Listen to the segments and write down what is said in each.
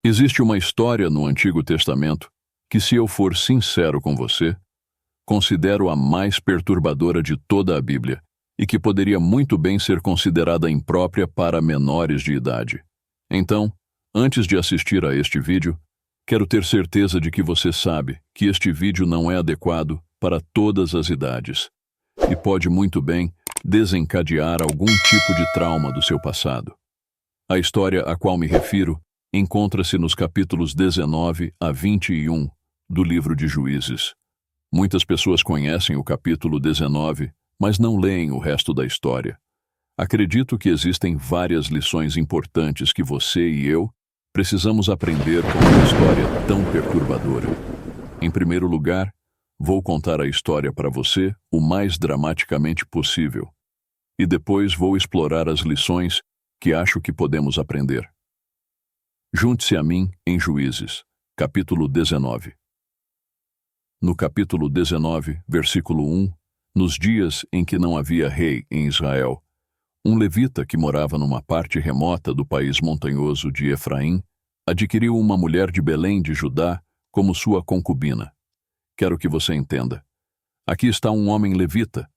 Existe uma história no Antigo Testamento que, se eu for sincero com você, considero a mais perturbadora de toda a Bíblia e que poderia muito bem ser considerada imprópria para menores de idade. Então, antes de assistir a este vídeo, quero ter certeza de que você sabe que este vídeo não é adequado para todas as idades e pode muito bem desencadear algum tipo de trauma do seu passado. A história a qual me refiro encontra-se nos capítulos 19 a 21 do livro de Juízes. Muitas pessoas conhecem o capítulo 19, mas não leem o resto da história. Acredito que existem várias lições importantes que você e eu precisamos aprender com uma história tão perturbadora. Em primeiro lugar, vou contar a história para você o mais dramaticamente possível, e depois vou explorar as lições que acho que podemos aprender. Junte-se a mim em Juízes, capítulo 19. No capítulo 19, versículo 1, nos dias em que não havia rei em Israel, um levita que morava numa parte remota do país montanhoso de Efraim adquiriu uma mulher de Belém de Judá como sua concubina. Quero que você entenda. Aqui está um homem levita,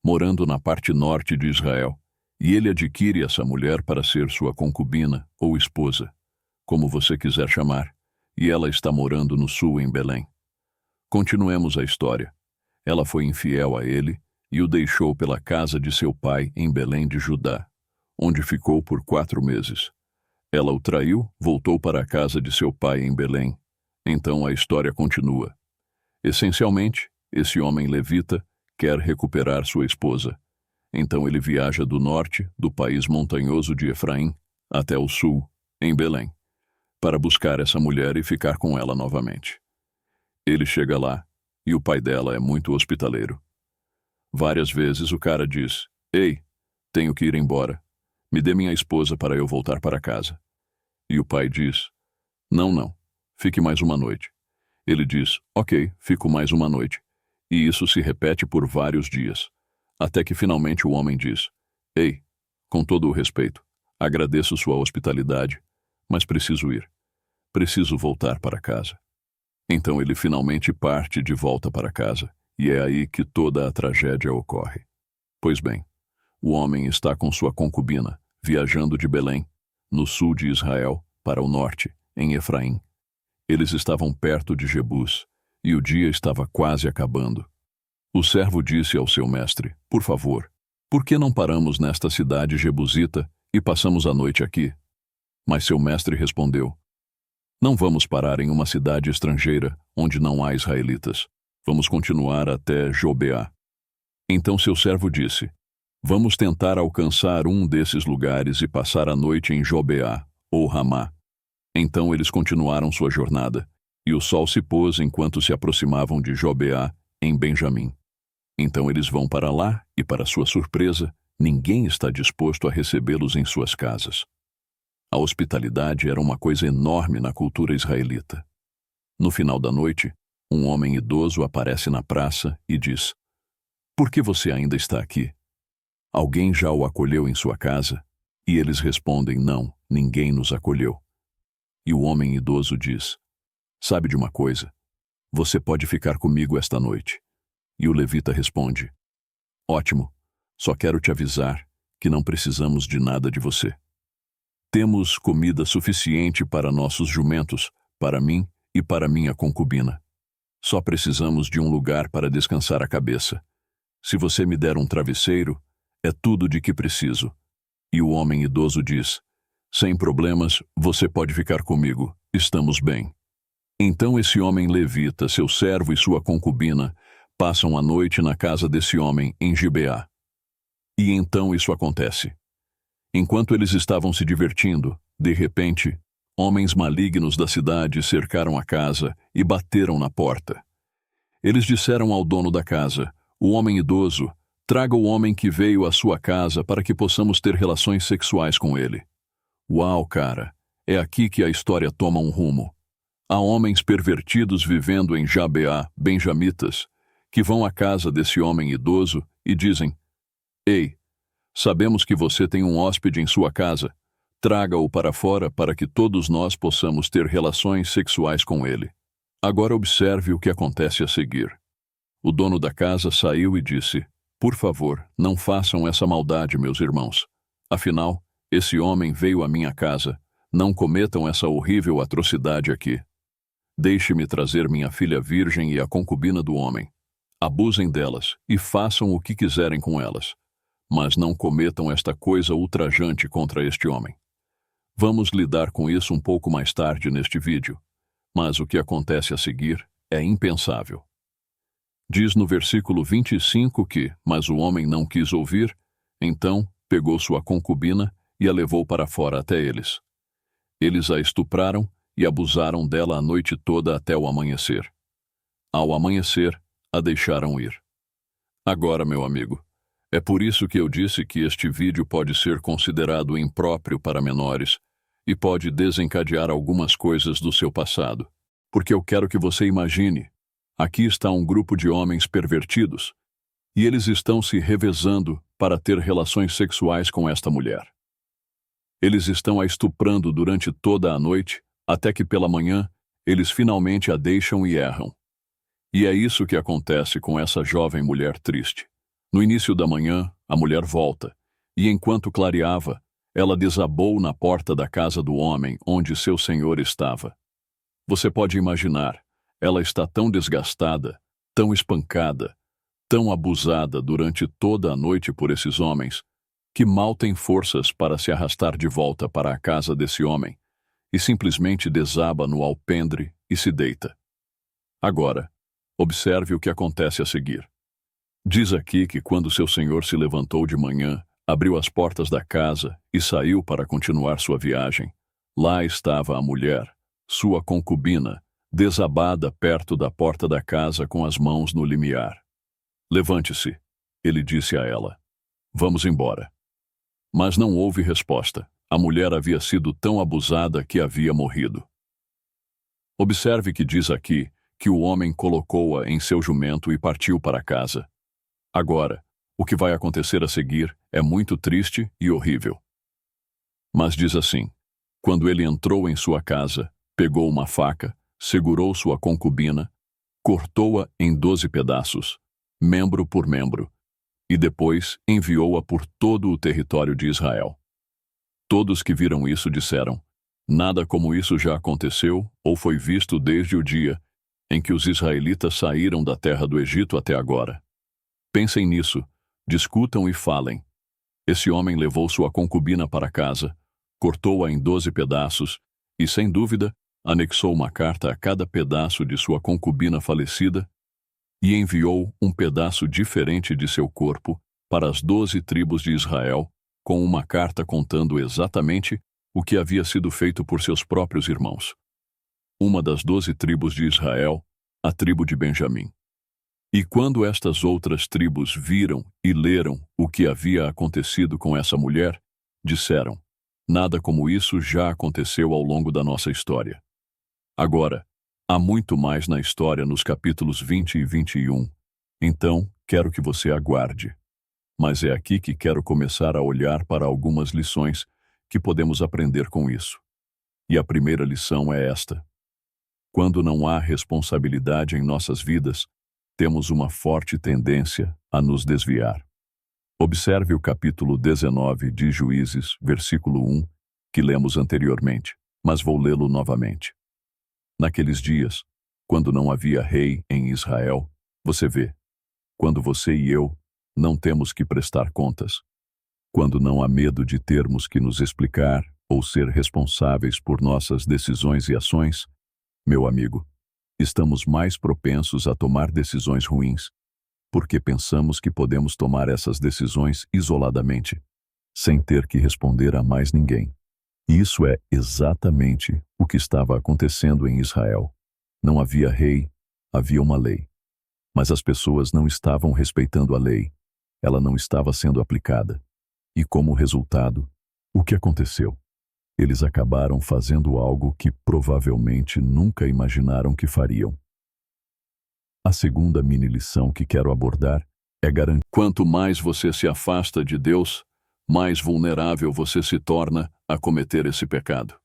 morando na parte norte de Israel, e ele adquire essa mulher para ser sua concubina ou esposa, como você quiser chamar, e ela está morando no sul em Belém. Continuemos a história. Ela foi infiel a ele e o deixou pela casa de seu pai em Belém de Judá, onde ficou por 4 meses. Ela o traiu, voltou para a casa de seu pai em Belém. Então a história continua. Essencialmente, esse homem levita quer recuperar sua esposa. Então ele viaja do norte, do país montanhoso de Efraim, até o sul, em Belém, para buscar essa mulher e ficar com ela novamente. Ele chega lá, e o pai dela é muito hospitaleiro. Várias vezes o cara diz: "Ei, tenho que ir embora. Me dê minha esposa para eu voltar para casa." E o pai diz: Não, fique mais uma noite." Ele diz: "Ok, fico mais uma noite." E isso se repete por vários dias, até que finalmente o homem diz: "Ei, com todo o respeito, agradeço sua hospitalidade, mas preciso ir. Preciso voltar para casa." Então ele finalmente parte de volta para casa, e é aí que toda a tragédia ocorre. Pois bem, o homem está com sua concubina, viajando de Belém, no sul de Israel, para o norte, em Efraim. Eles estavam perto de Jebus, e o dia estava quase acabando. O servo disse ao seu mestre: "Por favor, por que não paramos nesta cidade jebusita e passamos a noite aqui?" Mas seu mestre respondeu: "Não vamos parar em uma cidade estrangeira, onde não há israelitas. Vamos continuar até Jobeá." Então seu servo disse: "Vamos tentar alcançar um desses lugares e passar a noite em Jobeá, ou Ramá." Então eles continuaram sua jornada, e o sol se pôs enquanto se aproximavam de Jobeá, em Benjamim. Então eles vão para lá, e para sua surpresa, ninguém está disposto a recebê-los em suas casas. A hospitalidade era uma coisa enorme na cultura israelita. No final da noite, um homem idoso aparece na praça e diz: "Por que você ainda está aqui? Alguém já o acolheu em sua casa?" E eles respondem: "Não, ninguém nos acolheu." E o homem idoso diz: "Sabe de uma coisa? Você pode ficar comigo esta noite." E o levita responde: "Ótimo, só quero te avisar que não precisamos de nada de você. Temos comida suficiente para nossos jumentos, para mim e para minha concubina. Só precisamos de um lugar para descansar a cabeça. Se você me der um travesseiro, é tudo de que preciso." E o homem idoso diz: "Sem problemas, você pode ficar comigo, estamos bem." Então esse homem levita, seu servo e sua concubina passam a noite na casa desse homem em Gibeá. E então isso acontece. Enquanto eles estavam se divertindo, de repente, homens malignos da cidade cercaram a casa e bateram na porta. Eles disseram ao dono da casa, o homem idoso: "Traga o homem que veio à sua casa para que possamos ter relações sexuais com ele." Uau, cara, é aqui que a história toma um rumo. Há homens pervertidos vivendo em Jabeá, benjamitas, que vão à casa desse homem idoso e dizem: "Ei, sabemos que você tem um hóspede em sua casa. Traga-o para fora para que todos nós possamos ter relações sexuais com ele. Agora observe o que acontece a seguir. O dono da casa saiu e disse: Por favor, não façam essa maldade, meus irmãos. Afinal, esse homem veio à minha casa. Não cometam essa horrível atrocidade aqui. Deixe-me trazer minha filha virgem e a concubina do homem. Abusem delas e façam o que quiserem com elas. Mas não cometam esta coisa ultrajante contra este homem. Vamos lidar com isso um pouco mais tarde neste vídeo, mas o que acontece a seguir é impensável. Diz no versículo 25 que, mas o homem não quis ouvir, então pegou sua concubina e a levou para fora até eles. Eles a estupraram e abusaram dela a noite toda até o amanhecer. Ao amanhecer, a deixaram ir. Agora, meu amigo, é por isso que eu disse que este vídeo pode ser considerado impróprio para menores e pode desencadear algumas coisas do seu passado. Porque eu quero que você imagine, aqui está um grupo de homens pervertidos e eles estão se revezando para ter relações sexuais com esta mulher. Eles estão a estuprando durante toda a noite, até que pela manhã eles finalmente a deixam e erram. E é isso que acontece com essa jovem mulher triste. No início da manhã, a mulher volta, e enquanto clareava, ela desabou na porta da casa do homem onde seu senhor estava. Você pode imaginar, ela está tão desgastada, tão espancada, tão abusada durante toda a noite por esses homens, que mal tem forças para se arrastar de volta para a casa desse homem, e simplesmente desaba no alpendre e se deita. Agora, observe o que acontece a seguir. Diz aqui que quando seu senhor se levantou de manhã, abriu as portas da casa e saiu para continuar sua viagem. Lá estava a mulher, sua concubina, desabada perto da porta da casa com as mãos no limiar. Levante-se, ele disse a ela. Vamos embora. Mas não houve resposta. A mulher havia sido tão abusada que havia morrido. Observe que diz aqui que o homem colocou-a em seu jumento e partiu para casa. Agora, o que vai acontecer a seguir é muito triste e horrível. Mas diz assim: quando ele entrou em sua casa, pegou uma faca, segurou sua concubina, cortou-a em 12 pedaços, membro por membro, e depois enviou-a por todo o território de Israel. Todos que viram isso disseram: nada como isso já aconteceu ou foi visto desde o dia em que os israelitas saíram da terra do Egito até agora. Pensem nisso, discutam e falem. Esse homem levou sua concubina para casa, cortou-a em 12 pedaços e, sem dúvida, anexou uma carta a cada pedaço de sua concubina falecida e enviou um pedaço diferente de seu corpo para as 12 tribos de Israel, com uma carta contando exatamente o que havia sido feito por seus próprios irmãos. Uma das 12 tribos de Israel, a tribo de Benjamim. E quando estas outras tribos viram e leram o que havia acontecido com essa mulher, disseram: nada como isso já aconteceu ao longo da nossa história. Agora, há muito mais na história nos capítulos 20 e 21, então quero que você aguarde. Mas é aqui que quero começar a olhar para algumas lições que podemos aprender com isso. E a primeira lição é esta: quando não há responsabilidade em nossas vidas, temos uma forte tendência a nos desviar. Observe o capítulo 19 de Juízes, versículo 1, que lemos anteriormente, mas vou lê-lo novamente. Naqueles dias, quando não havia rei em Israel, você vê, quando você e eu não temos que prestar contas, quando não há medo de termos que nos explicar ou ser responsáveis por nossas decisões e ações, meu amigo, estamos mais propensos a tomar decisões ruins, porque pensamos que podemos tomar essas decisões isoladamente, sem ter que responder a mais ninguém. E isso é exatamente o que estava acontecendo em Israel. Não havia rei, havia uma lei. Mas as pessoas não estavam respeitando a lei. Ela não estava sendo aplicada. E como resultado, o que aconteceu? Eles acabaram fazendo algo que provavelmente nunca imaginaram que fariam. A segunda mini lição que quero abordar é garantir: quanto mais você se afasta de Deus, mais vulnerável você se torna a cometer esse pecado.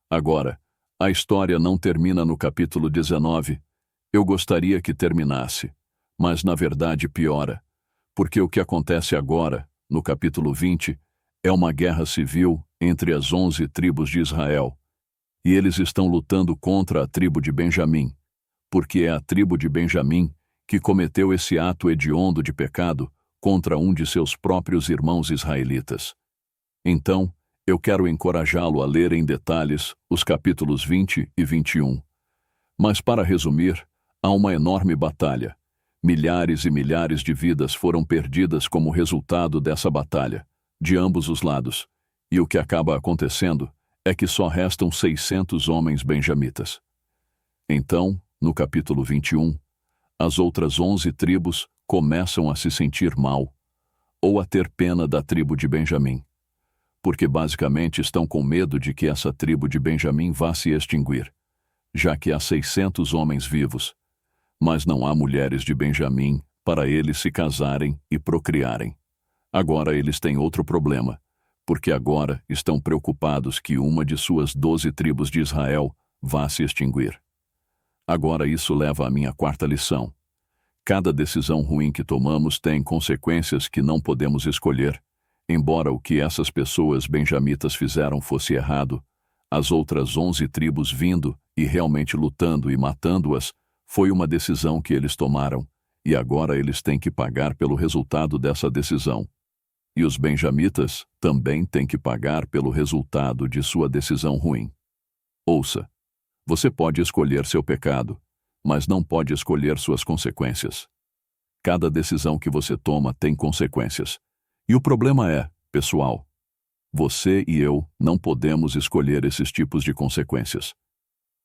Agora, a história não termina no capítulo 19. Eu gostaria que terminasse, mas na verdade piora, porque o que acontece agora, no capítulo 20, é uma guerra civil entre as 11 tribos de Israel, e eles estão lutando contra a tribo de Benjamim, porque é a tribo de Benjamim que cometeu esse ato hediondo de pecado contra um de seus próprios irmãos israelitas. Então, eu quero encorajá-lo a ler em detalhes os capítulos 20 e 21. Mas para resumir, há uma enorme batalha. Milhares e milhares de vidas foram perdidas como resultado dessa batalha, de ambos os lados, e o que acaba acontecendo é que só restam 600 homens benjamitas. Então, no capítulo 21, as outras 11 tribos começam a se sentir mal, ou a ter pena da tribo de Benjamim, porque basicamente estão com medo de que essa tribo de Benjamim vá se extinguir, já que há 600 homens vivos, mas não há mulheres de Benjamim para eles se casarem e procriarem. Agora eles têm outro problema, porque agora estão preocupados que uma de suas 12 tribos de Israel vá se extinguir. Agora isso leva à minha quarta lição. Cada decisão ruim que tomamos tem consequências que não podemos escolher. Embora o que essas pessoas benjamitas fizeram fosse errado, as outras 11 tribos vindo e realmente lutando e matando-as, foi uma decisão que eles tomaram, e agora eles têm que pagar pelo resultado dessa decisão. E os benjamitas também têm que pagar pelo resultado de sua decisão ruim. Ouça, você pode escolher seu pecado, mas não pode escolher suas consequências. Cada decisão que você toma tem consequências. E o problema é, pessoal, você e eu não podemos escolher esses tipos de consequências.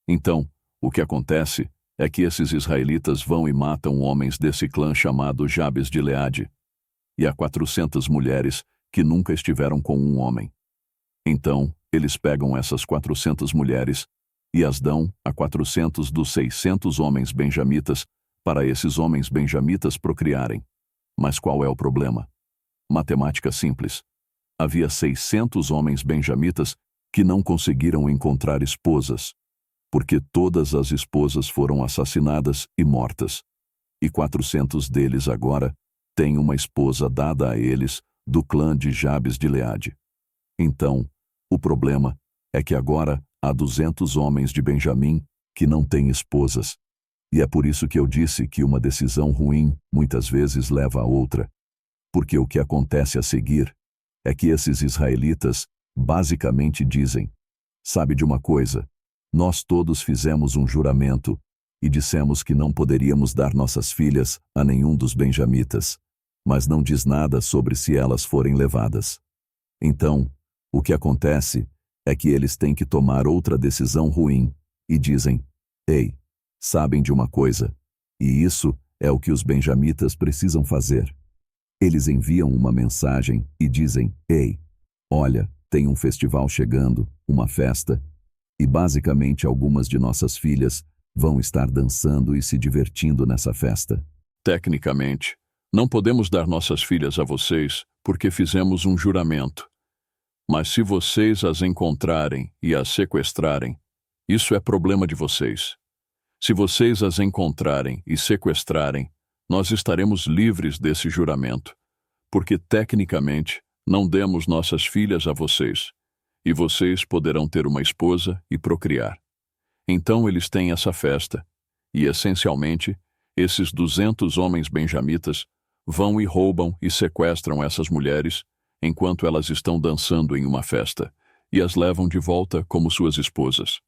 Então, o que acontece é que esses israelitas vão e matam homens desse clã chamado Jabes de Gileade. E há 400 mulheres que nunca estiveram com um homem. Então, eles pegam essas 400 mulheres e as dão a 400 dos 600 homens benjamitas para esses homens benjamitas procriarem. Mas qual é o problema? Matemática simples. Havia 600 homens benjamitas que não conseguiram encontrar esposas, porque todas as esposas foram assassinadas e mortas. E 400 deles agora têm uma esposa dada a eles do clã de Jabes de Gileade. Então, o problema é que agora há 200 homens de Benjamim que não têm esposas. E é por isso que eu disse que uma decisão ruim muitas vezes leva a outra. Porque o que acontece a seguir é que esses israelitas basicamente dizem: sabe de uma coisa? Nós todos fizemos um juramento e dissemos que não poderíamos dar nossas filhas a nenhum dos benjamitas, mas não diz nada sobre se elas forem levadas. Então, o que acontece é que eles têm que tomar outra decisão ruim e dizem: ei, sabem de uma coisa? E isso é o que os benjamitas precisam fazer. Eles enviam uma mensagem e dizem: ei, olha, tem um festival chegando, uma festa, e basicamente algumas de nossas filhas vão estar dançando e se divertindo nessa festa. Tecnicamente, não podemos dar nossas filhas a vocês porque fizemos um juramento. Mas se vocês as encontrarem e as sequestrarem, isso é problema de vocês. Se vocês as encontrarem e sequestrarem, nós estaremos livres desse juramento, porque tecnicamente não demos nossas filhas a vocês, e vocês poderão ter uma esposa e procriar. Então eles têm essa festa, e essencialmente, esses 200 homens benjamitas vão e roubam e sequestram essas mulheres enquanto elas estão dançando em uma festa, e as levam de volta como suas esposas.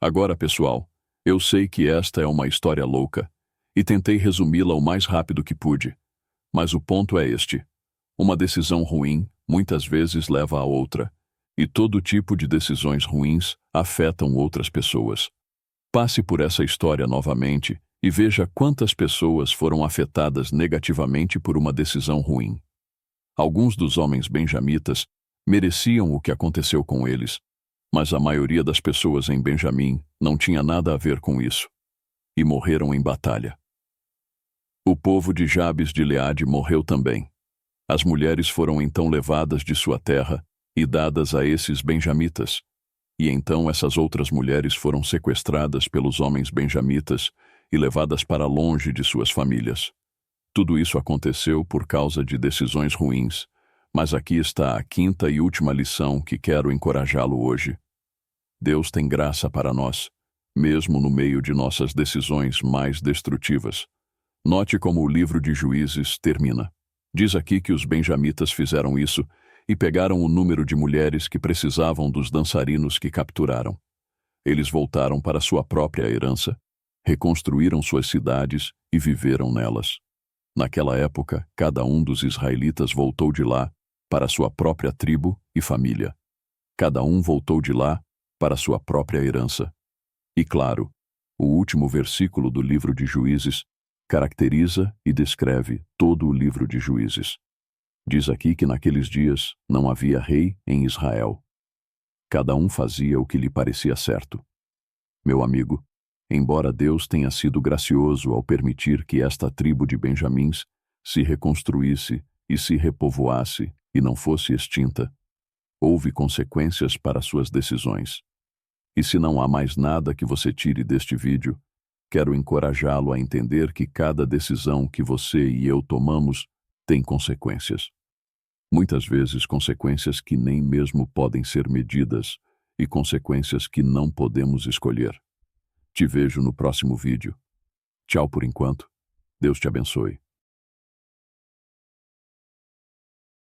Agora, pessoal, eu sei que esta é uma história louca, e tentei resumi-la o mais rápido que pude, mas o ponto é este: uma decisão ruim muitas vezes leva a outra, e todo tipo de decisões ruins afetam outras pessoas. Passe por essa história novamente e veja quantas pessoas foram afetadas negativamente por uma decisão ruim. Alguns dos homens benjamitas mereciam o que aconteceu com eles, mas a maioria das pessoas em Benjamim não tinha nada a ver com isso, e morreram em batalha. O povo de Jabes de Gileade morreu também. As mulheres foram então levadas de sua terra e dadas a esses benjamitas. E então essas outras mulheres foram sequestradas pelos homens benjamitas e levadas para longe de suas famílias. Tudo isso aconteceu por causa de decisões ruins, mas aqui está a quinta e última lição que quero encorajá-lo hoje. Deus tem graça para nós, mesmo no meio de nossas decisões mais destrutivas. Note como o livro de Juízes termina. Diz aqui que os benjamitas fizeram isso e pegaram o número de mulheres que precisavam dos dançarinos que capturaram. Eles voltaram para sua própria herança, reconstruíram suas cidades e viveram nelas. Naquela época, cada um dos israelitas voltou de lá para sua própria tribo e família. Cada um voltou de lá para sua própria herança. E claro, o último versículo do livro de Juízes caracteriza e descreve todo o livro de Juízes. Diz aqui que naqueles dias não havia rei em Israel. Cada um fazia o que lhe parecia certo. Meu amigo, embora Deus tenha sido gracioso ao permitir que esta tribo de Benjamins se reconstruísse e se repovoasse e não fosse extinta, houve consequências para suas decisões. E se não há mais nada que você tire deste vídeo, quero encorajá-lo a entender que cada decisão que você e eu tomamos tem consequências. Muitas vezes consequências que nem mesmo podem ser medidas e consequências que não podemos escolher. Te vejo no próximo vídeo. Tchau por enquanto. Deus te abençoe.